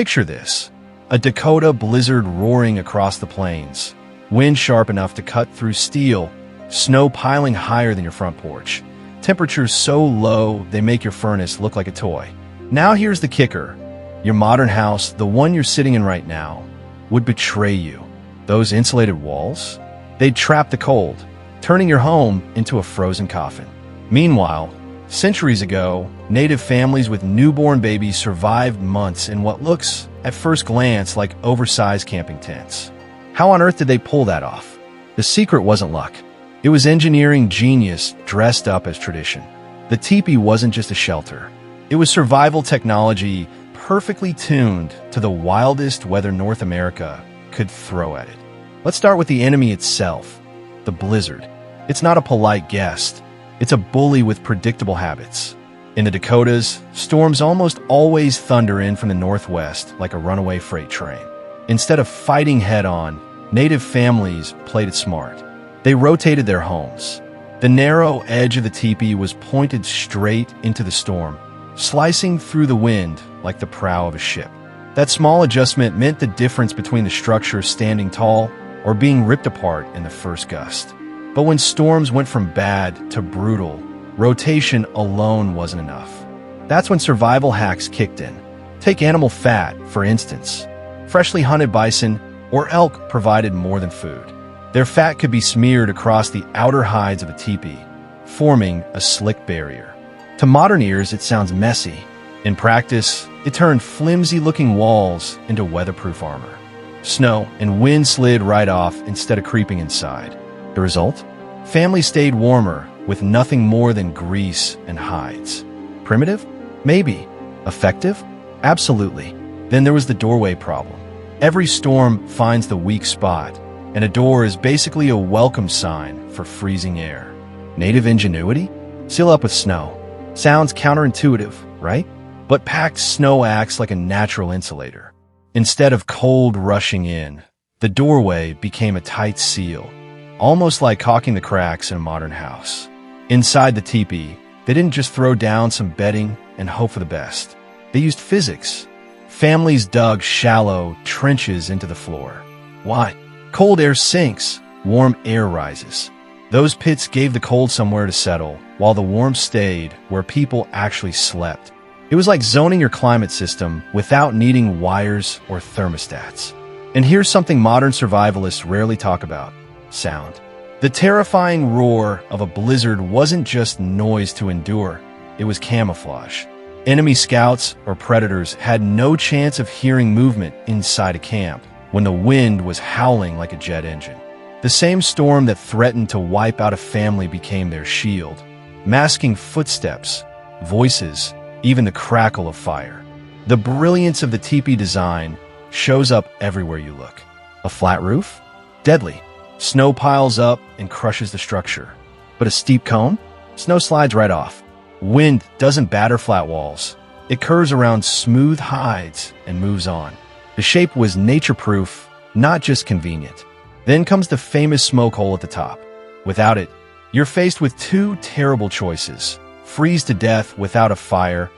Picture this: a Dakota blizzard roaring across the plains, wind sharp enough to cut through steel, snow piling higher than your front porch, temperatures so low they make your furnace look like a toy. Now here's the kicker. Your modern house, the one you're sitting in right now, would betray you. Those insulated walls? They'd trap the cold, turning your home into a frozen coffin. Meanwhile, centuries ago, native families with newborn babies survived months in what looks, at first glance, like oversized camping tents. How on earth did they pull that off? The secret wasn't luck. It was engineering genius dressed up as tradition. The tepee wasn't just a shelter. It was survival technology perfectly tuned to the wildest weather North America could throw at it. Let's start with the enemy itself, the blizzard. It's not a polite guest. It's a bully with predictable habits. In the Dakotas, storms almost always thunder in from the northwest like a runaway freight train. Instead of fighting head-on, native families played it smart. They rotated their homes. The narrow edge of the tepee was pointed straight into the storm, slicing through the wind like the prow of a ship. That small adjustment meant the difference between the structure standing tall or being ripped apart in the first gust. But when storms went from bad to brutal, rotation alone wasn't enough. That's when survival hacks kicked in. Take animal fat, for instance. Freshly hunted bison or elk provided more than food. Their fat could be smeared across the outer hides of a tepee, forming a slick barrier. To modern ears, it sounds messy. In practice, it turned flimsy-looking walls into weatherproof armor. Snow and wind slid right off instead of creeping inside. The result? Families stayed warmer with nothing more than grease and hides. Primitive? Maybe. Effective? Absolutely. Then there was the doorway problem. Every storm finds the weak spot, and a door is basically a welcome sign for freezing air. Native ingenuity? Seal up with snow. Sounds counterintuitive, right? But packed snow acts like a natural insulator. Instead of cold rushing in, the doorway became a tight seal, almost like caulking the cracks in a modern house. Inside the tepee, they didn't just throw down some bedding and hope for the best. They used physics. Families dug shallow trenches into the floor. Why? Cold air sinks, warm air rises. Those pits gave the cold somewhere to settle, while the warmth stayed where people actually slept. It was like zoning your climate system without needing wires or thermostats. And here's something modern survivalists rarely talk about: sound. The terrifying roar of a blizzard wasn't just noise to endure, it was camouflage. Enemy scouts or predators had no chance of hearing movement inside a camp when the wind was howling like a jet engine. The same storm that threatened to wipe out a family became their shield, masking footsteps, voices, even the crackle of fire. The brilliance of the tepee design shows up everywhere you look. A flat roof? Deadly. Snow piles up and crushes the structure. But a steep cone? Snow slides right off. Wind doesn't batter flat walls. It curves around smooth hides and moves on. The shape was nature-proof, not just convenient. Then comes the famous smoke hole at the top. Without it, you're faced with two terrible choices: freeze to death without a fire,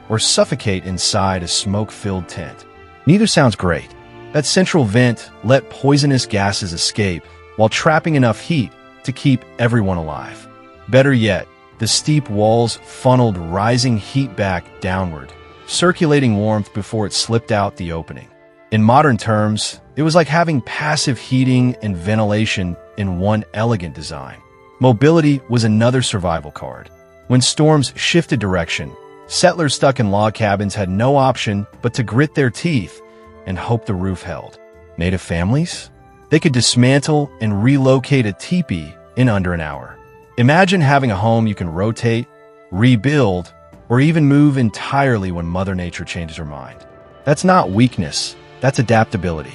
or suffocate inside a smoke-filled tent. Neither sounds great. That central vent let poisonous gases escape while trapping enough heat to keep everyone alive. Better yet, the steep walls funneled rising heat back downward, circulating warmth before it slipped out the opening. In modern terms, it was like having passive heating and ventilation in one elegant design. Mobility was another survival card. When storms shifted direction, settlers stuck in log cabins had no option but to grit their teeth and hope the roof held. Native families? They could dismantle and relocate a tepee in under an hour. Imagine having a home you can rotate, rebuild, or even move entirely when Mother Nature changes her mind. That's not weakness, that's adaptability.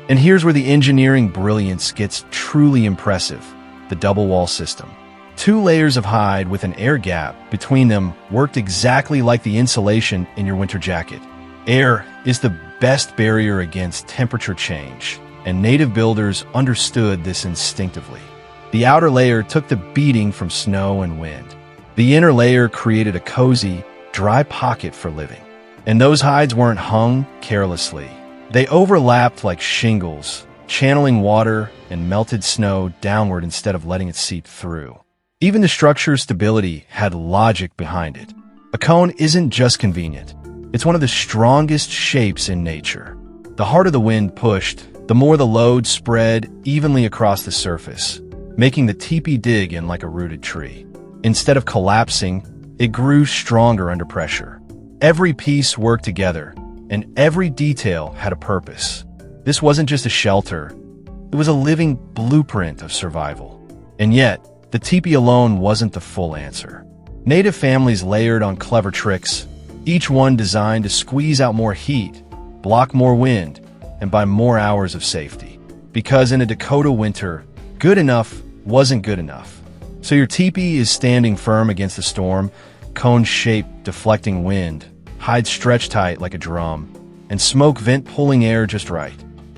And here's where the engineering brilliance gets truly impressive: the double wall system. 2 layers of hide with an air gap between them worked exactly like the insulation in your winter jacket. Air is the best barrier against temperature change, and native builders understood this instinctively. The outer layer took the beating from snow and wind. The inner layer created a cozy, dry pocket for living. And those hides weren't hung carelessly. They overlapped like shingles, channeling water and melted snow downward instead of letting it seep through. Even the structure's stability had logic behind it. A cone isn't just convenient. It's one of the strongest shapes in nature. The harder the wind pushed, the more the load spread evenly across the surface, making the teepee dig in like a rooted tree. Instead of collapsing, it grew stronger under pressure. Every piece worked together, and every detail had a purpose. This wasn't just a shelter. It was a living blueprint of survival. And yet, the teepee alone wasn't the full answer. Native families layered on clever tricks, each one designed to squeeze out more heat, block more wind, and buy more hours of safety. Because in a Dakota winter, good enough wasn't good enough. So your teepee is standing firm against the storm, cone-shaped deflecting wind, hides stretched tight like a drum, and smoke vent pulling air just right.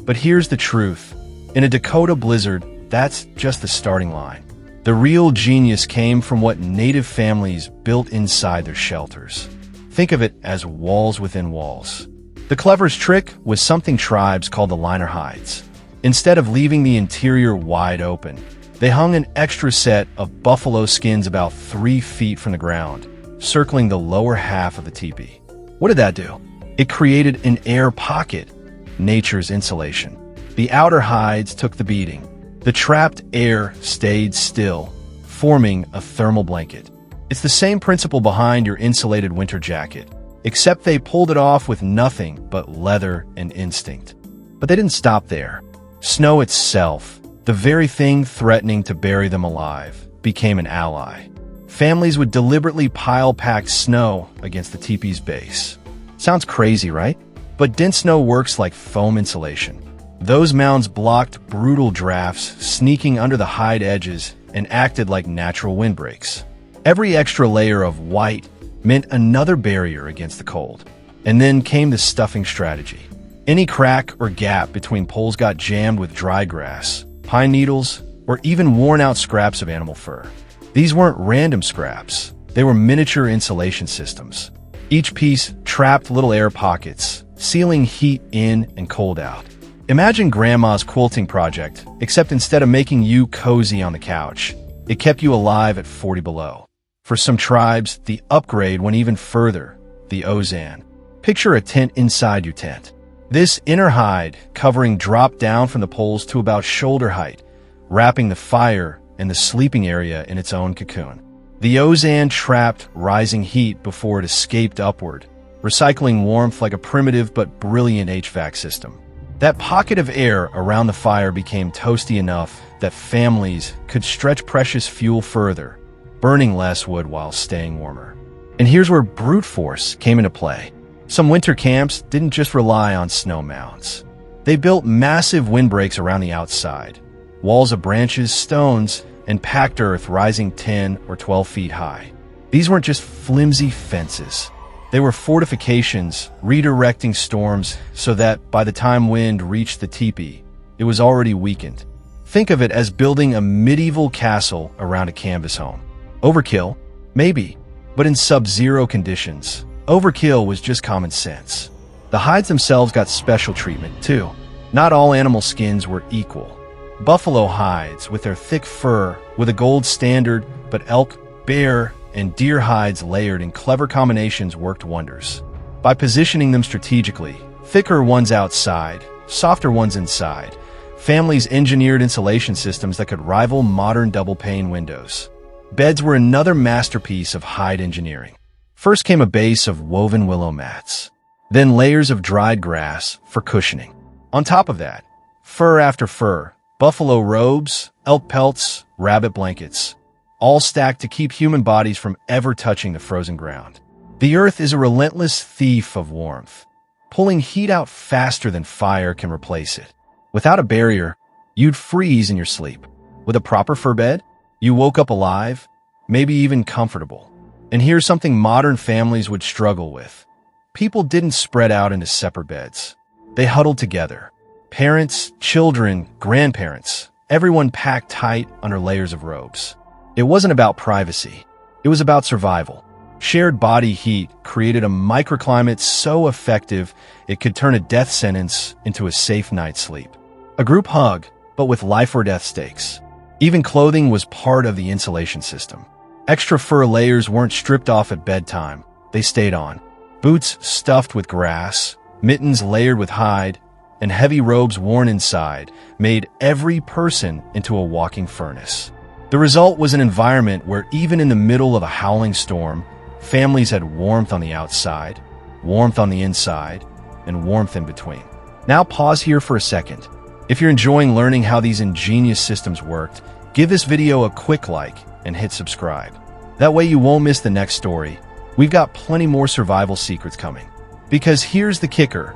But here's the truth. In a Dakota blizzard, that's just the starting line. The real genius came from what native families built inside their shelters. Think of it as walls within walls. The cleverest trick was something tribes called the liner hides. Instead of leaving the interior wide open, they hung an extra set of buffalo skins about 3 feet from the ground, circling the lower half of the teepee. What did that do? It created an air pocket, nature's insulation. The outer hides took the beating. The trapped air stayed still, forming a thermal blanket. It's the same principle behind your insulated winter jacket, except they pulled it off with nothing but leather and instinct. But they didn't stop there. Snow itself, the very thing threatening to bury them alive, became an ally. Families would deliberately pile packed snow against the teepee's base. Sounds crazy, right? But dense snow works like foam insulation. Those mounds blocked brutal drafts, sneaking under the hide edges, and acted like natural windbreaks. Every extra layer of white meant another barrier against the cold. And then came the stuffing strategy. Any crack or gap between poles got jammed with dry grass, pine needles, or even worn-out scraps of animal fur. These weren't random scraps. They were miniature insulation systems. Each piece trapped little air pockets, sealing heat in and cold out. Imagine Grandma's quilting project, except instead of making you cozy on the couch, it kept you alive at 40 below. For some tribes, the upgrade went even further, the ozan. Picture a tent inside your tent. This inner hide covering dropped down from the poles to about shoulder height, wrapping the fire and the sleeping area in its own cocoon. The ozan trapped rising heat before it escaped upward, recycling warmth like a primitive but brilliant HVAC system. That pocket of air around the fire became toasty enough that families could stretch precious fuel further, burning less wood while staying warmer. And here's where brute force came into play. Some winter camps didn't just rely on snow mounds. They built massive windbreaks around the outside, walls of branches, stones, and packed earth rising 10 or 12 feet high. These weren't just flimsy fences. They were fortifications, redirecting storms so that by the time wind reached the teepee, it was already weakened. Think of it as building a medieval castle around a canvas home. Overkill? Maybe. But in sub-zero conditions, overkill was just common sense. The hides themselves got special treatment, too. Not all animal skins were equal. Buffalo hides, with their thick fur, with a gold standard, but elk, bear, and deer hides layered in clever combinations worked wonders. By positioning them strategically, thicker ones outside, softer ones inside, families engineered insulation systems that could rival modern double-pane windows. Beds were another masterpiece of hide engineering. First came a base of woven willow mats, then layers of dried grass for cushioning. On top of that, fur after fur, buffalo robes, elk pelts, rabbit blankets, all stacked to keep human bodies from ever touching the frozen ground. The earth is a relentless thief of warmth, pulling heat out faster than fire can replace it. Without a barrier, you'd freeze in your sleep. With a proper fur bed, you woke up alive, maybe even comfortable. And here's something modern families would struggle with. People didn't spread out into separate beds. They huddled together. Parents, children, grandparents, everyone packed tight under layers of robes. It wasn't about privacy. It was about survival. Shared body heat created a microclimate so effective it could turn a death sentence into a safe night's sleep. A group hug, but with life or death stakes. Even clothing was part of the insulation system. Extra fur layers weren't stripped off at bedtime. They stayed on. Boots stuffed with grass, mittens layered with hide, and heavy robes worn inside made every person into a walking furnace. The result was an environment where even in the middle of a howling storm, families had warmth on the outside, warmth on the inside, and warmth in between. Now pause here for a second. If you're enjoying learning how these ingenious systems worked, give this video a quick like and hit subscribe. That way you won't miss the next story. We've got plenty more survival secrets coming. Because here's the kicker.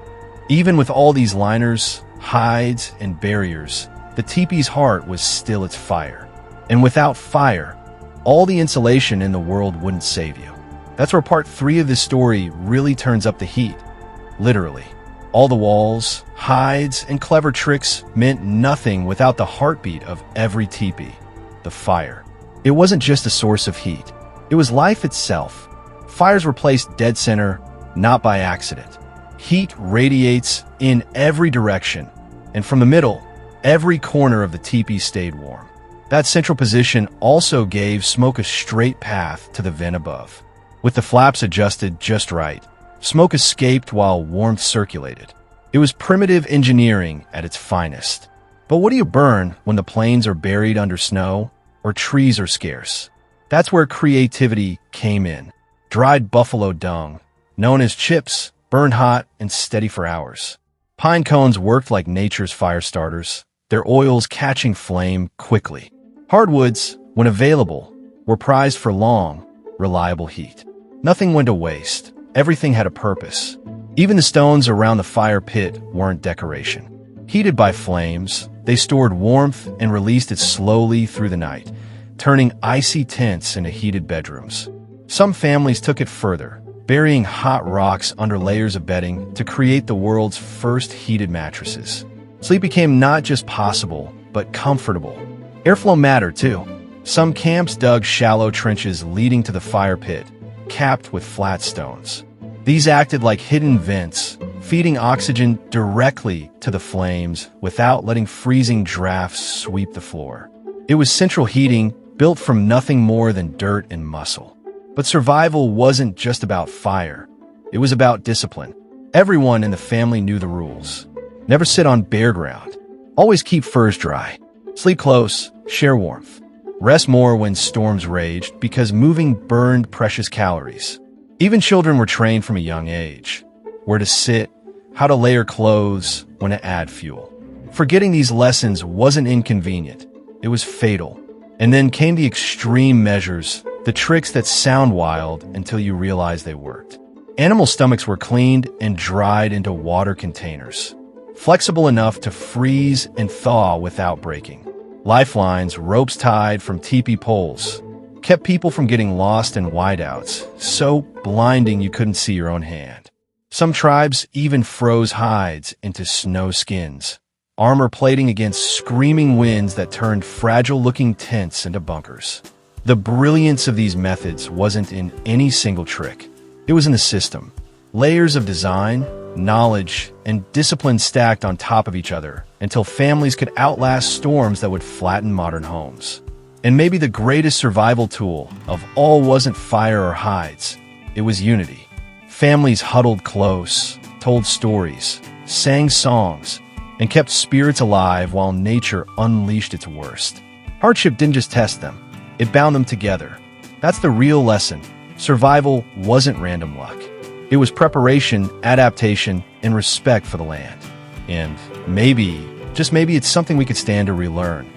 Even with all these liners, hides, and barriers, the teepee's heart was still its fire. And without fire, all the insulation in the world wouldn't save you. That's where part 3 of this story really turns up the heat. Literally. All the walls, hides, and clever tricks meant nothing without the heartbeat of every teepee, the fire. It wasn't just a source of heat. It was life itself. Fires were placed dead center, not by accident. Heat radiates in every direction, and from the middle, every corner of the teepee stayed warm. That central position also gave smoke a straight path to the vent above. With the flaps adjusted just right, smoke escaped while warmth circulated. It was primitive engineering at its finest. But what do you burn when the plains are buried under snow or trees are scarce? That's where creativity came in. Dried buffalo dung, known as chips, burned hot and steady for hours. Pine cones worked like nature's fire starters, their oils catching flame quickly. Hardwoods, when available, were prized for long, reliable heat. Nothing went to waste. Everything had a purpose. Even the stones around the fire pit weren't decoration. Heated by flames, they stored warmth and released it slowly through the night, turning icy tents into heated bedrooms. Some families took it further, burying hot rocks under layers of bedding to create the world's first heated mattresses. Sleep became not just possible, but comfortable. Airflow mattered too. Some camps dug shallow trenches leading to the fire pit, capped with flat stones. These acted like hidden vents, feeding oxygen directly to the flames without letting freezing drafts sweep the floor. It was central heating built from nothing more than dirt and muscle. But survival wasn't just about fire. It was about discipline. Everyone in the family knew the rules. Never sit on bare ground. Always keep furs dry. Sleep close, share warmth. Rest more when storms raged because moving burned precious calories. Even children were trained from a young age. Where to sit, how to layer clothes, when to add fuel. Forgetting these lessons wasn't inconvenient. It was fatal. And then came the extreme measures, the tricks that sound wild until you realize they worked. Animal stomachs were cleaned and dried into water containers, flexible enough to freeze and thaw without breaking. Lifelines, ropes tied from teepee poles, kept people from getting lost in whiteouts, so blinding you couldn't see your own hand. Some tribes even froze hides into snow skins, armor plating against screaming winds that turned fragile-looking tents into bunkers. The brilliance of these methods wasn't in any single trick. It was in the system. Layers of design, knowledge, and discipline stacked on top of each other until families could outlast storms that would flatten modern homes. And maybe the greatest survival tool of all wasn't fire or hides. It was unity. Families huddled close, told stories, sang songs, and kept spirits alive while nature unleashed its worst. Hardship didn't just test them. It bound them together. That's the real lesson. Survival wasn't random luck. It was preparation, adaptation, and respect for the land. And maybe, just maybe, it's something we could stand to relearn.